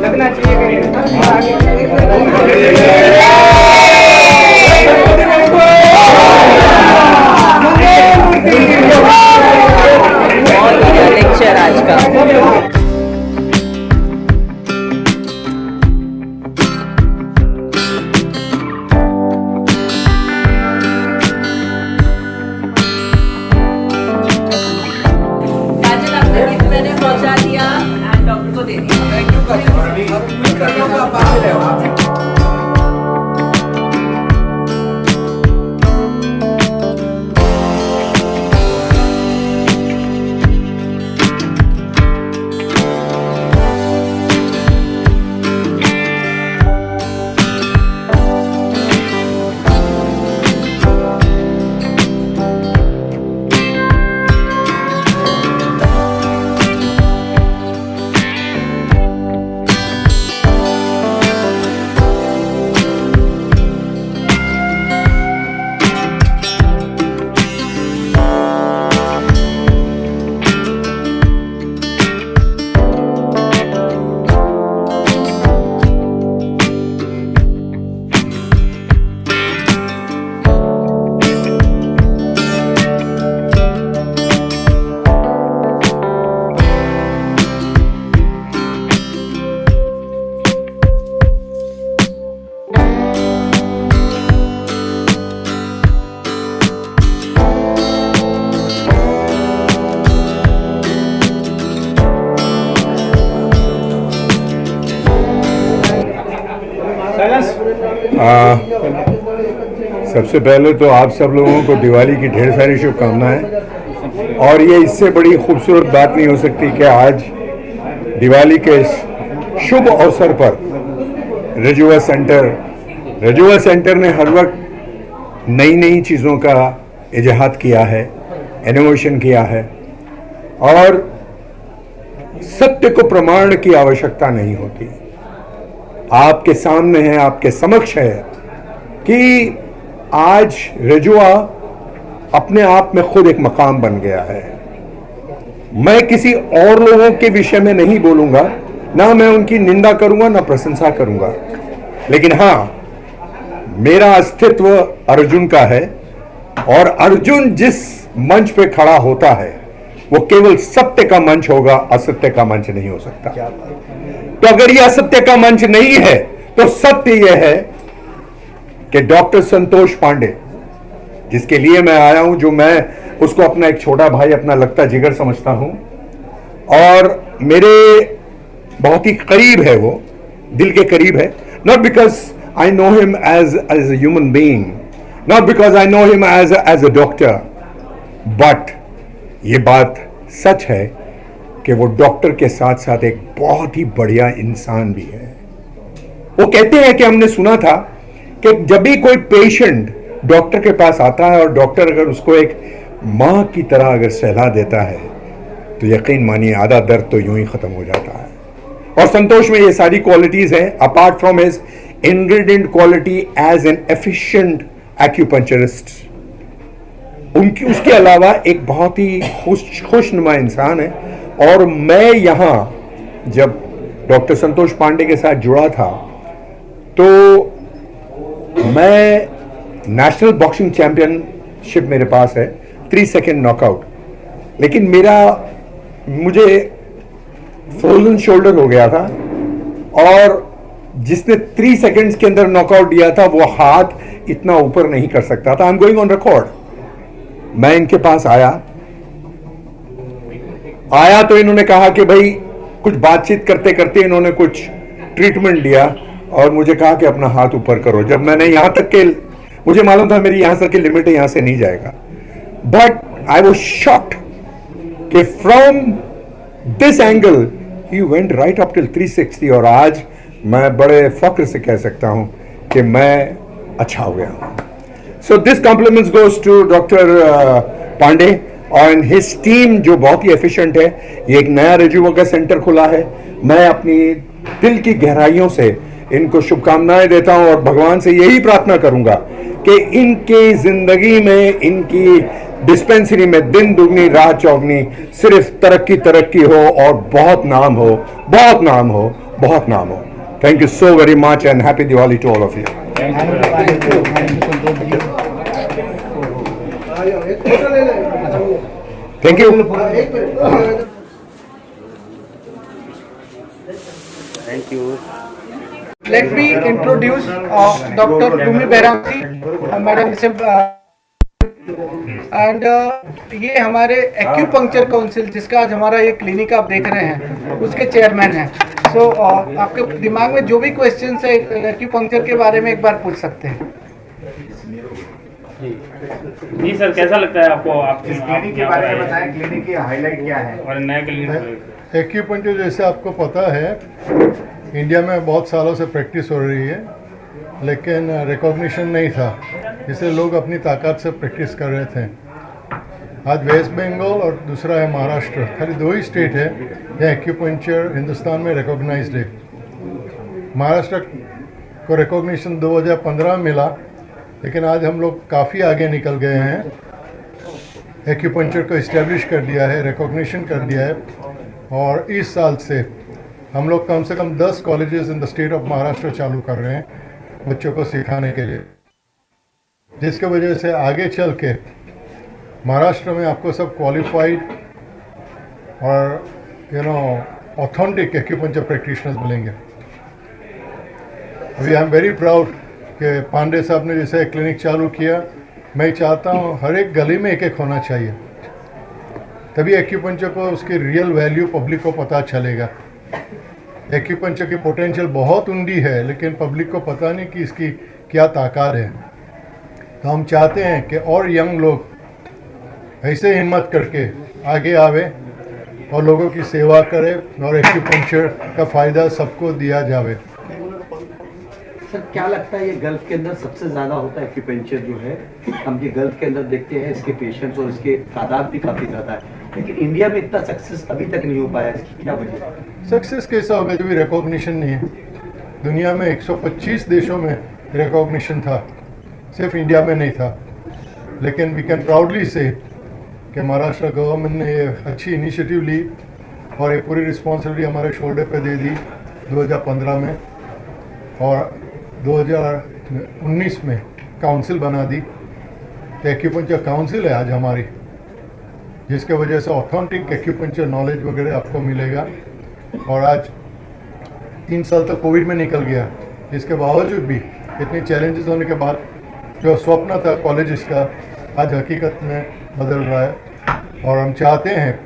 लगना चाहिए लेक्चर आज का। मैंने पहुंचा दिया एंड डॉक्टर को दे दिया। Thank you. सबसे पहले तो आप सब लोगों को दिवाली की ढेर सारी शुभकामनाएं। और ये इससे बड़ी खूबसूरत बात नहीं हो सकती कि आज दिवाली के शुभ अवसर पर रजुआ सेंटर ने हर वक्त नई नई चीज़ों का इजाद किया है, इनोवेशन किया है, और सत्य को प्रमाण की आवश्यकता नहीं होती। आपके सामने है, आपके समक्ष है कि आज रजुआ अपने आप में खुद एक मकाम बन गया है। मैं किसी और लोगों के विषय में नहीं बोलूंगा, ना मैं उनकी निंदा करूंगा ना प्रशंसा करूंगा, लेकिन हाँ, मेरा अस्तित्व अर्जुन का है और अर्जुन जिस मंच पे खड़ा होता है वो केवल सत्य का मंच होगा, असत्य का मंच नहीं हो सकता। तो अगर ये असत्य का मंच नहीं है तो सत्य यह है कि डॉक्टर संतोष पांडे, जिसके लिए मैं आया हूं, जो मैं उसको अपना एक छोटा भाई, अपना लगता जिगर समझता हूं और मेरे बहुत ही करीब है, वो दिल के करीब है। Not because I know him as a human being, not because I know him as a doctor, but ये बात सच है कि वो डॉक्टर के साथ साथ एक बहुत ही बढ़िया इंसान भी है। वो कहते हैं कि हमने सुना था कि जब भी कोई पेशेंट डॉक्टर के पास आता है और डॉक्टर अगर उसको एक माँ की तरह अगर सहला देता है तो यकीन मानिए आधा दर्द तो यूं ही खत्म हो जाता है। और संतोष में ये सारी क्वालिटीज हैं, apart from his ingredient quality as an efficient acupuncturist. उनकी उसके अलावा एक बहुत ही खुशनुमा इंसान है। और मैं यहाँ जब डॉक्टर संतोष पांडे के साथ जुड़ा था तो मैं नेशनल बॉक्सिंग चैंपियनशिप मेरे पास है, 3 सेकंड नॉकआउट, लेकिन मुझे फ्रोजन शोल्डर हो गया था और जिसने 3 सेकंड्स के अंदर नॉकआउट दिया था वो हाथ इतना ऊपर नहीं कर सकता था। I am going on record. मैं इनके पास आया तो इन्होंने कहा कि भाई, कुछ बातचीत करते करते इन्होंने कुछ ट्रीटमेंट दिया और मुझे कहा कि अपना हाथ ऊपर करो। जब मैंने यहां तक के, मुझे मालूम था मेरी यहां तक की लिमिट है, यहां से नहीं जाएगा, बट आई वाज शॉक्ड कि from this angle he went right up till 360। और आज मैं बड़े फख्र से कह सकता हूं कि मैं अच्छा हो गया हूं। So this compliments goes to doctor Pandey और हिज टीम जो बहुत ही एफिशिएंट है। ये एक नया रजुआ का सेंटर खुला है। मैं अपनी दिल की गहराइयों से इनको शुभकामनाएं देता हूं और भगवान से यही प्रार्थना करूंगा कि इनकी जिंदगी में इनकी डिस्पेंसरी में दिन दुगनी रात चौगनी, सिर्फ तरक्की तरक्की हो और बहुत नाम हो, बहुत नाम हो, बहुत नाम हो। Thank you so very much and happy Diwali to all of you. Thank you. Let me introduce Dr. Bhumi Behramji, Madam and ये हमारे एक्यूपंक्चर काउंसिल, जिसका आज हमारा ये क्लिनिक आप देख रहे हैं, उसके चेयरमैन हैं। सो आपके दिमाग में जो भी क्वेश्चंस है एक्यूपंक्चर के बारे में एक बार पूछ सकते हैं। जी सर, कैसा लगता है आपको? आप इस क्लिनिक के बारे में बताएं, क्लिनिक की हाईलाइट क्या है? और नया क्लिनिक एक्यूपंक्चर जैसे आपको पता है इंडिया में बहुत सालों से प्रैक्टिस हो रही है, लेकिन रिकॉग्निशन नहीं था, इसलिए लोग अपनी ताकत से प्रैक्टिस कर रहे थे। आज वेस्ट बंगाल और दूसरा है महाराष्ट्र, खाली 2 ही स्टेट है जहाँ एक्यूपंक्चर हिंदुस्तान में रिकॉग्नाइज्ड है। महाराष्ट्र को रिकॉग्निशन 2015 में मिला, लेकिन आज हम लोग काफ़ी आगे निकल गए हैं। एक्यूपंक्चर को इस्टेब्लिश कर दिया है, रिकॉग्निशन कर दिया है, और इस साल से हम लोग कम से कम 10 colleges in the state of Maharashtra चालू कर रहे हैं बच्चों को सिखाने के लिए, जिसके वजह से आगे चल के महाराष्ट्र में आपको सब क्वालिफाइड और ऑथेंटिक एक्यूपंक्चर प्रैक्टिशनर्स मिलेंगे। अभी आई एम वेरी प्राउड कि पांडे साहब ने जैसे क्लिनिक चालू किया, मैं चाहता हूँ हर एक गली में एक होना चाहिए, तभी एक्यूपंक्चर को उसकी रियल वैल्यू पब्लिक को पता चलेगा। एक्यूपंक्चर की पोटेंशियल बहुत उंडी है, लेकिन पब्लिक को पता नहीं कि इसकी क्या ताकत है। तो हम चाहते हैं कि और यंग लोग ऐसे हिम्मत करके आगे आवे और लोगों की सेवा करें और एक्यूपंक्चर का फ़ायदा सबको दिया जावे। सर, क्या लगता है ये गल्फ के अंदर सबसे ज़्यादा होता है एक्यूपंक्चर जो है? हम ये गल्फ के अंदर देखते हैं, इसके पेशेंट्स और इसके तादाद भी काफ़ी ज़्यादा है, लेकिन इंडिया में इतना सक्सेस अभी तक नहीं हो पाया, इसकी क्या वजह है? सक्सेस कैसा होगा जब भी रिकॉग्निशन नहीं है? दुनिया में 125 देशों में रिकॉग्निशन था, सिर्फ इंडिया में नहीं था। लेकिन वी कैन प्राउडली से कि महाराष्ट्र गवर्नमेंट ने ये अच्छी इनिशिएटिव ली और ये पूरी रिस्पॉन्सिबिलिटी हमारे शोल्डर पे दे दी 2015 में, और 2019 में काउंसिल बना दी। तो एक्यूपंक्चर काउंसिल है आज हमारी, जिसके वजह से ऑथेंटिक एक्यूपंक्चर नॉलेज वगैरह आपको मिलेगा। और आज 3 साल तक कोविड में निकल गया, इसके बावजूद भी इतने चैलेंजेस होने के बाद जो स्वप्न था कॉलेजेस का आज हकीकत में बदल रहा है। और हम चाहते हैं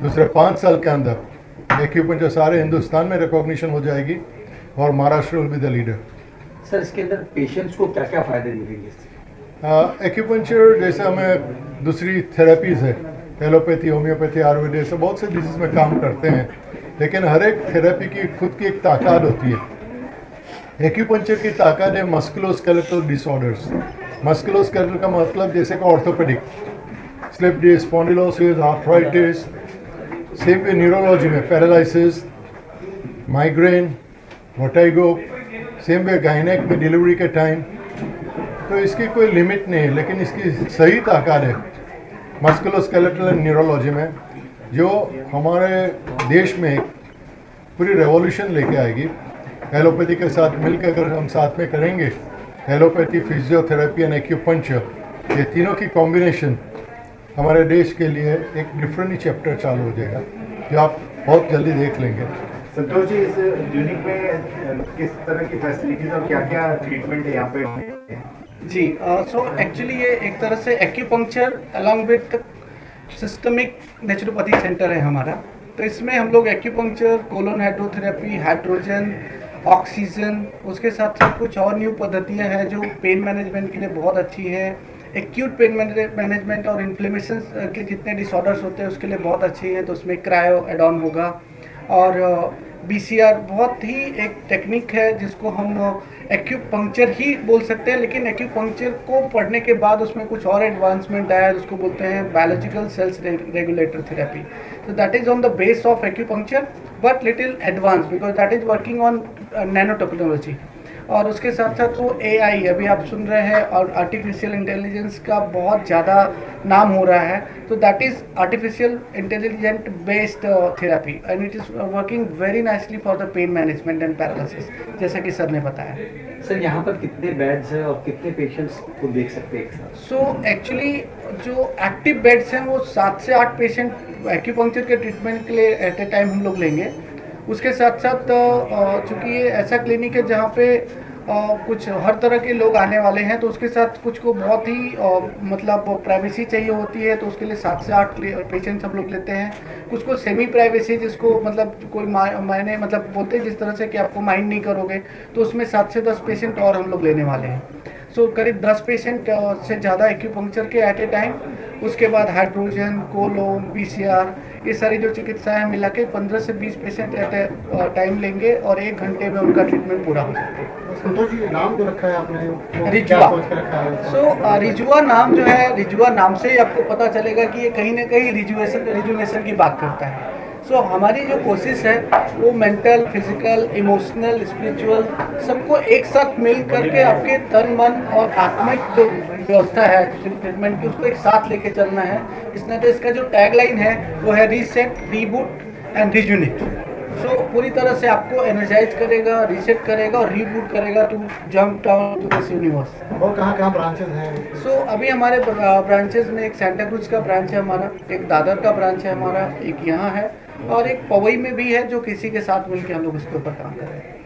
दूसरे 5 साल के अंदर एक्यूपंक्चर सारे हिंदुस्तान में रिकॉग्निशन हो जाएगी और Maharashtra will be the leader. Sir, इसके अंदर पेशेंट्स को क्या क्या फ़ायदे मिलेंगे इससे? एक्यूपंक्चर जैसे हमें दूसरी थेरेपीज़ है, एलोपैथी, होम्योपैथी, आयुर्वेद से बहुत से डिजीज में काम करते हैं, लेकिन हर एक थेरेपी की खुद की एक ताकत होती है। एक्यूपंक्चर की ताकत है मस्कुलोस्केलेटल डिसऑर्डर्स। मस्कुलोस्केलेटल का मतलब जैसे कि orthopaedic, slip disc, spondylosis, arthritis, same way neurology में paralysis, migraine, vertigo, same way gynaec में डिलीवरी के टाइम। तो इसकी कोई लिमिट नहीं है, लेकिन इसकी सही ताकत है मस्कुलोस्केलेटल एंड न्यूरोलॉजी में, जो हमारे देश में पूरी रेवोल्यूशन लेके आएगी। एलोपैथी के साथ मिलकर अगर हम साथ में करेंगे, एलोपैथी, फिजियोथेरेपी एंड एक्यूपंक्चर, ये तीनों की कॉम्बिनेशन हमारे देश के लिए एक डिफरेंट ही चैप्टर चालू हो जाएगा, जो आप बहुत जल्दी देख लेंगे। संतोष जी, इस क्लिनिक में किस तरह की फैसिलिटीज और क्या क्या ट्रीटमेंट है यहाँ पे? जी, सो एक्चुअली ये एक तरह से acupuncture along with systemic naturopathy centre है हमारा। तो इसमें हम लोग acupuncture, colon hydrotherapy, hydrogen, oxygen, उसके साथ साथ कुछ और न्यू पद्धतियाँ हैं जो पेन मैनेजमेंट के लिए बहुत अच्छी है। एक्यूट पेन मैनेजमेंट और इन्फ्लेमेशन के जितने डिसऑर्डर्स होते हैं उसके लिए बहुत अच्छी है। तो उसमें क्रायो एड ऑन होगा, और BCR बहुत ही एक टेक्निक है जिसको हम एक्यूपंक्चर ही बोल सकते हैं, लेकिन एक्यूपंक्चर को पढ़ने के बाद उसमें कुछ और एडवांसमेंट आया है, उसको बोलते हैं बायोलॉजिकल सेल्स रेगुलेटर थेरेपी। तो that is on the base of acupuncture but little advance, because that is working on nano technology. और उसके साथ साथ वो AI अभी आप सुन रहे हैं और आर्टिफिशियल इंटेलिजेंस का बहुत ज़्यादा नाम हो रहा है, तो that is artificial intelligent based therapy and it is working very nicely for the pain management and paralysis, जैसा कि सर ने बताया। सर यहाँ पर कितने बेड्स हैं और कितने पेशेंट्स को देख सकते हैं एक साथ? सो एक्चुअली जो एक्टिव बेड्स हैं वो 7 से 8 पेशेंट एक्यूपंक्चर के ट्रीटमेंट के लिए एट ए टाइम हम लोग लेंगे। उसके साथ साथ चूँकि ये ऐसा क्लिनिक है जहाँ पे कुछ हर तरह के लोग आने वाले हैं, तो उसके साथ कुछ को बहुत ही मतलब प्राइवेसी चाहिए होती है, तो उसके लिए 7 से 8 पेशेंट्स हम लोग लेते हैं। कुछ को सेमी प्राइवेसी, जिसको मतलब कोई मायने मतलब बोलते हैं जिस तरह से कि आपको माइंड नहीं करोगे, तो उसमें 7 से 10 पेशेंट और हम लोग लेने वाले हैं। सो करीब 10 पेशेंट से ज़्यादा एक्यूपंक्चर के एट ए टाइम। उसके बाद हाइड्रोजन, कोलोन, PCR, ये सारी जो चिकित्साएं मिला के 15 से 20 पेशेंट एट ए टाइम लेंगे और 1 घंटे में उनका ट्रीटमेंट पूरा हो जाएगा। संतोष जी, नाम जो रखा है आपने वो रिजुआ। क्या सोच के रखा है? सो रिजुआ नाम जो है, रिजुआ नाम से ही आपको पता चलेगा कि ये कहीं ना कहीं रिजुनेशन की बात करता है। सो हमारी जो कोशिश है वो मेंटल, फिजिकल, इमोशनल, स्पिरिचुअल सबको एक साथ मिल करके आपके तन, मन और आत्मिक जो व्यवस्था है ट्रीटमेंट की, उसको एक साथ लेके चलना है। इसमें तो इसका जो टैगलाइन है वो है रीसेट, रीबूट एंड रिजुनेट। सो पूरी तरह से आपको एनर्जाइज करेगा, रीसेट करेगा और रीबूट करेगा to jump down to this universe. और कहाँ ब्रांचेस हैं? सो अभी हमारे ब्रांचेस में एक सेंटा क्रूज का ब्रांच है हमारा, एक दादर का ब्रांच है हमारा, एक यहाँ है और एक पवई में भी है, जो किसी के साथ मिलकर हम लोग इसके ऊपर काम कर रहे हैं।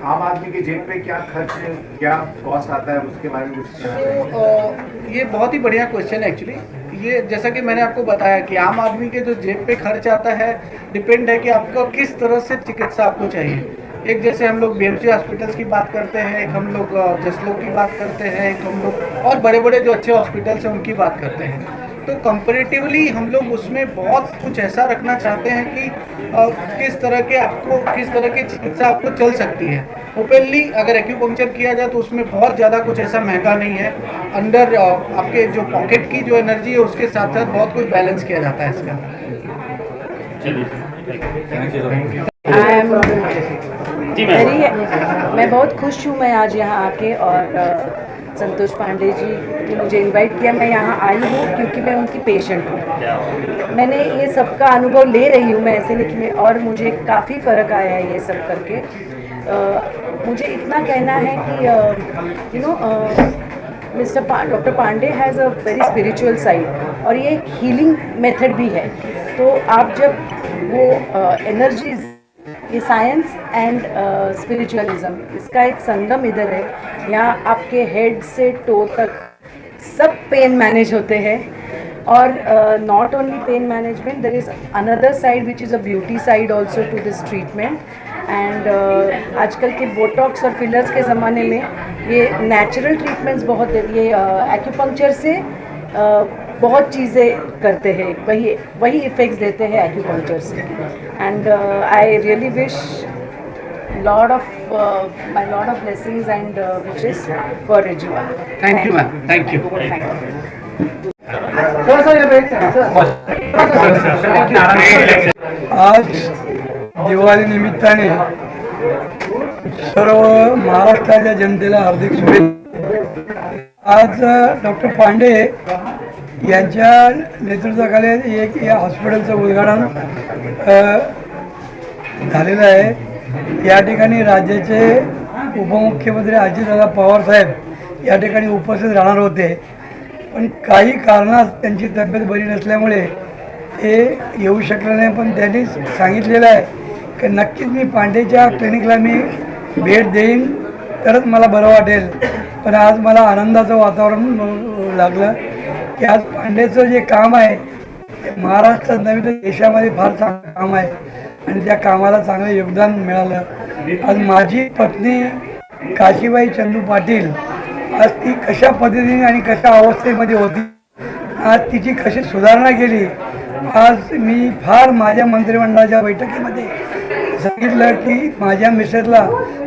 आम आदमी के जेब पे क्या खर्च, क्या कॉस्ट आता है, उसके बारे में कुछ? तो ये बहुत ही बढ़िया क्वेश्चन है एक्चुअली। ये जैसा कि मैंने आपको बताया कि आम आदमी के जो जेब पे खर्च आता है डिपेंड है कि आपको किस तरह से चिकित्सा आपको चाहिए। एक जैसे हम लोग BMC हॉस्पिटल्स की बात करते हैं, एक हम लोग जसलोक की बात करते हैं, एक हम लोग और बड़े बड़े जो अच्छे हॉस्पिटल्स हैं उनकी बात करते हैं। तो कंपैरेटिवली हम लोग उसमें बहुत कुछ ऐसा रखना चाहते हैं कि किस तरह की चिकित्सा आपको चल सकती है। ओपनली अगर एक्यूपंक्चर किया जाए तो उसमें बहुत ज़्यादा कुछ ऐसा महंगा नहीं है। अंडर आपके जो पॉकेट की जो एनर्जी है उसके साथ साथ बहुत कुछ बैलेंस किया जाता है इसका। मैं बहुत खुश हूँ मैं आज यहाँ आके, और संतोष पांडे जी ने मुझे इनवाइट किया। मैं यहाँ आई हूँ क्योंकि मैं उनकी पेशेंट हूँ। मैंने ये सब का अनुभव ले रही हूँ मैं ऐसे लिखने, और मुझे काफ़ी फ़र्क आया है ये सब करके। मुझे इतना कहना है कि doctor Pandey has a very spiritual side, और ये एक हीलिंग मेथड भी है। तो आप जब वो एनर्जीज, ये साइंस एंड स्पिरिचुअलिज्म, इसका एक संगम इधर है। यहाँ आपके हेड से टो तक सब पेन मैनेज होते हैं, और not only pain management, there is another side which is a beauty side also to this treatment. And आजकल के बोटॉक्स और फिलर्स के ज़माने में ये नेचुरल ट्रीटमेंट्स बहुत, ये एक्यूपंक्चर से बहुत चीज़ें करते हैं, वही इफ़ेक्ट्स देते हैं एक्यूपंक्चर से। And I really wish lot of blessings and wishes for Rijua. Thank you, ma'am. Thank you. आज दिवाळी निमित्ताने सर्व महाराष्ट्राच्या जनतेला हार्दिक शुभेच्छा। आज डॉक्टर पांडे यांच्या नेतृत्वाखाली एक या हॉस्पिटलचं उद्घाटन झालेलं आहे। या ठिकाणी राज्याचे उपमुख्यमंत्री अजितदादा पवार साहेब या ठिकाणी उपस्थित राहणार होते, पण काही कारणास त्यांची तब्येत बरी नसल्यामुळे ते येऊ शकले नाही। पण त्यांनी सांगितलेलं आहे की नक्कीच मी पांडेच्या क्लिनिकला मी भेट देईन तरच मला बरं वाटेल। पण आज मला आनंदाचं वातावरण लागलं की आज पांडेचं जे काम आहे महाराष्ट्रात नव्हे तर देशामध्ये फार चांगलं काम आहे आणि त्या कामाला चांगलं योगदान मिळालं। आज माझी पत्नी काशीबाई चंदू पाटील आज ती कशा पद्धतीने आणि कशा अवस्थेमध्ये होती, आज तिची कशी सुधारणा केली। आज मी फार माझ्या मंत्रिमंडळाच्या बैठकीमध्ये सांगितलं की माझ्या मिसेसला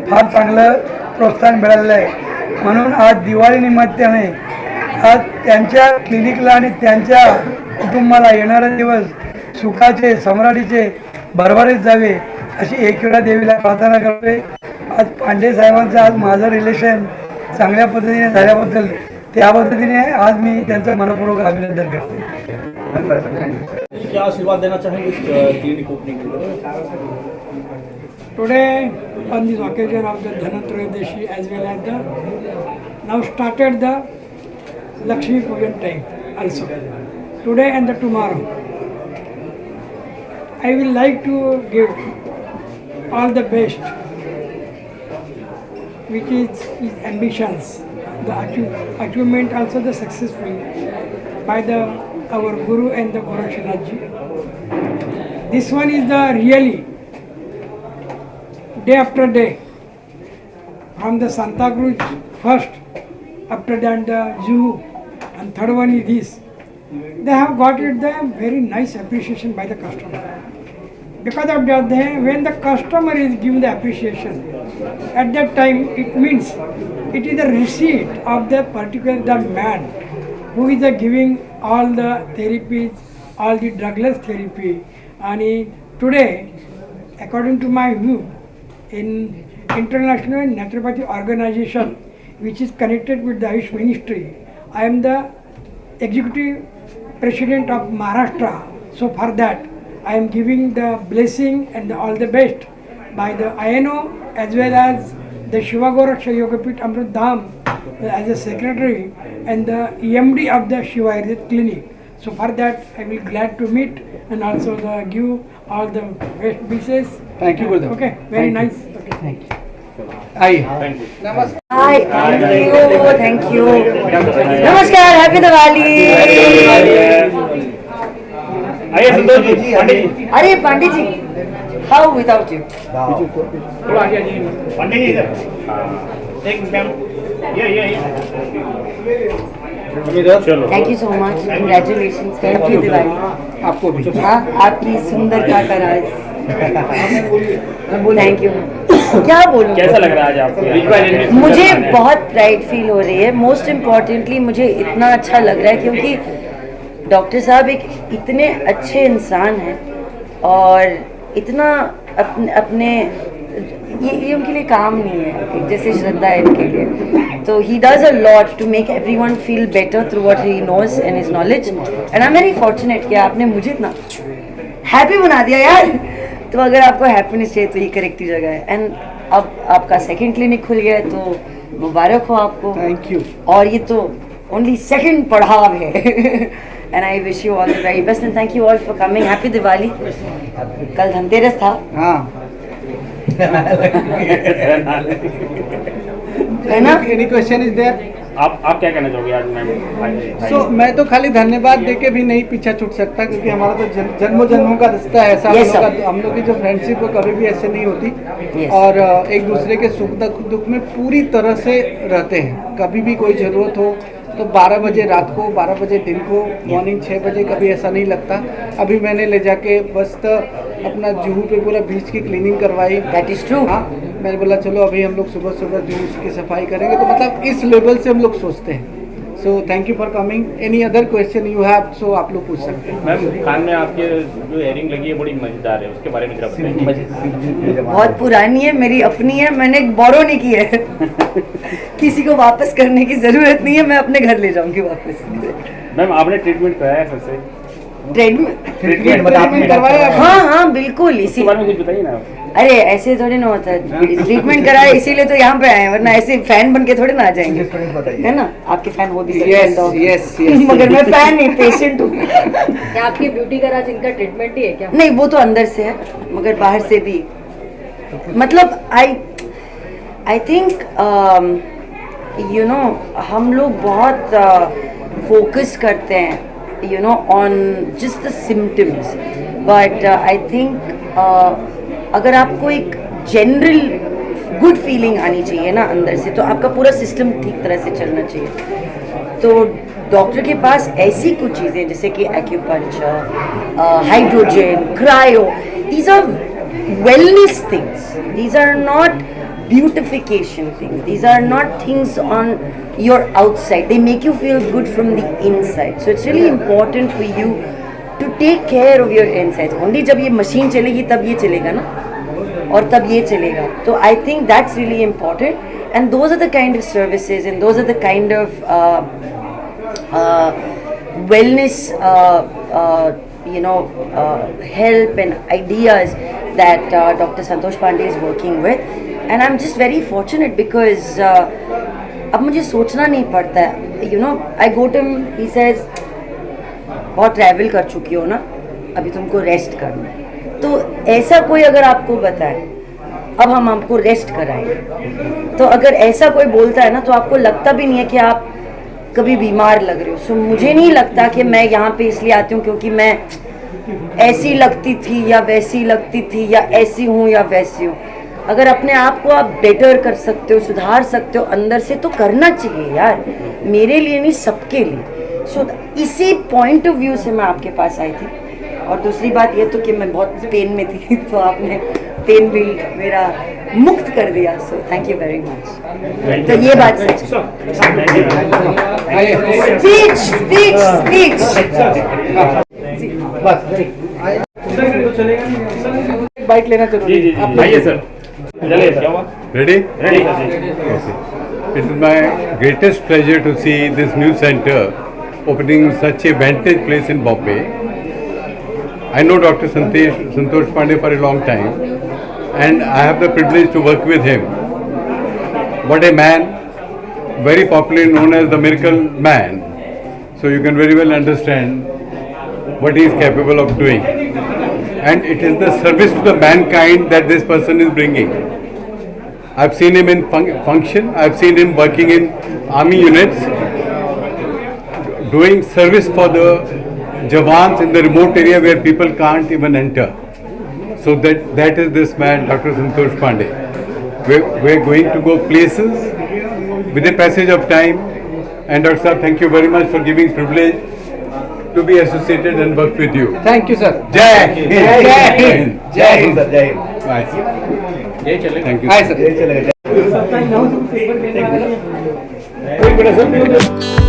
फार चांगलं प्रोत्साहन मिळालेलं आहे, म्हणून आज दिवाळी निमित्ताने आज त्यांच्या क्लिनिकला आणि त्यांच्या कुटुंबाला येणारे दिवस सुखाचे, सम्राटीचे, भरभरीत जावे अशी एक वेळा देवीला प्रार्थना करते। आज पांडे साहेबांचं आज माझं रिलेशन चांगल्या पद्धतीने झाल्याबद्दल त्या पद्धतीने आज मी त्यांचं मनपूर्वक अभिनंदन करते. क्या आशीर्वाद देना चाहेंगे इस क्लिनिक ओपनिंग के लिए? Today, on this occasion of the Dhanatrayodashi as well as the now started the Lakshmi Pujan time also. Today and the tomorrow, I will like to give all the best, which is his ambitions, the achievement also the successful by the our Guru and the Gorakshanath ji. This one is the really day after day, from the Santa Cruz first, after that the Juhu, and third one is this. They have got it the very nice appreciation by the customer. Because of that, when the customer is giving the appreciation, at that time it means it is the receipt of the particular the man who is giving all the therapies, all the drugless therapy. And today, according to my view, in International Naturopathy Organization, which is connected with the Ayush Ministry, I am the Executive President of Maharashtra. So for that, I am giving the blessing and all the best by the INO as well as the Shiva Goraksha Yogapit Amrit Dham as a secretary and the EMD of the Shiva Ayurvedic Clinic. So for that, I will glad to meet and also give all the best wishes. Thank you, Gurudev. Okay, very Thank nice. you. Okay. Thank you. आइए. नमस्ते. हाय, thank you. नमस्कार, happy Diwali. आइए संतोष जी, पंडित जी. अरे पंडित जी, how without you? थोड़ा आगे आइए. पंडित जी इधर. एक मैम. ये. चलो. Thank you so much. Congratulations. Happy Diwali. आपको भी. हाँ, आपकी सुंदरता का राज. Thank you. क्या बोलूं? कैसा लग रहा है आज आपको? मुझे बहुत प्राइड फील हो रही है. मोस्ट इम्पॉर्टेंटली मुझे इतना अच्छा लग रहा है क्योंकि डॉक्टर साहब एक इतने अच्छे इंसान हैं और इतना अपने ये उनके लिए काम नहीं है, जैसे श्रद्धा है इनके लिए. तो he does a lot to make everyone feel better through what he knows and his knowledge. And I am very fortunate कि आपने मुझे इतना हैप्पी बना दिया यार. तो अगर आपको हैप्पीनेस चाहिए तो ये करेक्ट ही जगह है. एंड अब आपका सेकंड क्लिनिक खुल गया है तो मुबारक हो आपको. Thank you. और ये तो ओनली सेकंड पड़ाव है. And I wish you all the very best and thank you all for coming. Happy Diwali. कल धनतेरस था. हाँ. है ना? Any question is there? आप क्या कहना चाहोगे आज मैम? So, मैं तो खाली धन्यवाद देके भी नहीं पीछा छूट सकता क्योंकि हमारा तो जन्मों जन्मों का रिश्ता है ऐसा. हम लोग की जो फ्रेंडशिप वो कभी भी ऐसे नहीं होती. और एक दूसरे के सुख दुख में पूरी तरह से रहते हैं. कभी भी कोई ज़रूरत हो तो 12 बजे रात को, 12 बजे दिन को, मॉर्निंग 6 बजे कभी ऐसा नहीं लगता. अभी मैंने ले जाके बस अपना जुहू पे पूरा बीच की क्लीनिंग करवाई. That is true. हाँ, मैंने बोला चलो अभी हम लोग सुबह सुबह जुहू की सफाई करेंगे. तो मतलब इस लेवल से हम लोग सोचते हैं. So thank you for coming. Any other question you have so आप लोग पूछ सकते हैं. मैम कान में आपके जो इयरिंग लगी है बड़ी मजेदार है, उसके बारे में जरा बताइए. बहुत पुरानी है, मेरी अपनी है, मैंने बोरो नहीं की है. किसी को वापस करने की जरूरत नहीं है. मैं अपने घर ले जाऊंगी वापस. मैम आपने ट्रीटमेंट कराया है फिर से? ट्रीटमेंट करवाया? हाँ बिल्कुल. इसी बारे में कुछ बताइए ना. अरे ऐसे थोड़ी ना होता है. ट्रीटमेंट कराया इसीलिए तो यहाँ पे आए, वरना ऐसे फैन बन के थोड़ी ना आ जाएंगे. है ना? आपके फैन हो भी सकते हैं. मगर मैं फैन नहीं, पेशेंट हूँ. क्या आपकी ब्यूटी का राज इनका ट्रीटमेंट ही है क्या? नहीं, वो तो अंदर से है मगर बाहर से भी. मतलब आई थिंक यू नो हम लोग बहुत फोकस करते हैं you know on just the symptoms, but I think अगर आपको एक जनरल गुड फीलिंग आनी चाहिए ना अंदर से, तो आपका पूरा सिस्टम ठीक तरह से चलना चाहिए. तो डॉक्टर के पास ऐसी कुछ चीज़ें जैसे कि acupuncture, hydrogen, cryo, these are wellness things. These are not beautification things. These are not things on your outside. They make you feel good from the inside. So it's really important for you to take care of your insides. Only जब ये machine चलेगी तब ये चलेगा ना. और तब ये चलेगा. तो I think that's really important and those are the kind of services and those are the kind of wellness help and ideas that Dr. Santosh Pandey is working with, and I'm just very fortunate because अब मुझे सोचना नहीं पड़ता है. I go to him, he says बहुत travel कर चुकी हो ना, अभी तुमको रेस्ट करना है. तो ऐसा कोई अगर आपको बताए अब हम आपको रेस्ट कराएंगे, तो अगर ऐसा कोई बोलता है ना तो आपको लगता भी नहीं है कि आप कभी बीमार लग रहे हो. सो मुझे नहीं लगता कि मैं यहाँ पे इसलिए आती हूँ क्योंकि मैं ऐसी लगती थी या वैसी लगती थी या ऐसी हूँ या वैसी हूँ. अगर अपने आप को आप बेटर कर सकते हो, सुधार सकते हो अंदर से, तो करना चाहिए यार. मेरे लिए नहीं, सबके लिए. सो इसी पॉइंट ऑफ व्यू से मैं आपके पास आई थी. और दूसरी बात ये तो कि मैं बहुत पेन में थी तो आपने पेन भी मेरा मुक्त कर दिया. So thank you very much. तो ये बात सच है. स्पीच स्पीच स्पीच बाइक लेना जरूरी है. आइए सर. चलिए क्या हुआ? Ready? Ready. It is my greatest pleasure to see this new center opening such a vantage place in Bombay. I know Dr. Santosh Pandey for a long time, and I have the privilege to work with him. What a man, very popularly known as the Miracle Man. So you can very well understand what he is capable of doing. And it is the service to the mankind that this person is bringing. I've seen him in function, I've seen him working in army units, doing service for the Jawans in the remote area where people can't even enter. So that is this man, Dr. Santosh Pandey. We're going to go places with the passage of time. And Dr. Saab, thank you very much for giving privilege to be associated and work with you. Thank you sir. Jai Hind. Jai Hind. जय Hind sir, जय Hind. Nice. ये चलेगा. Thank you. Hi sir. जय चलेगा. एक minute sir.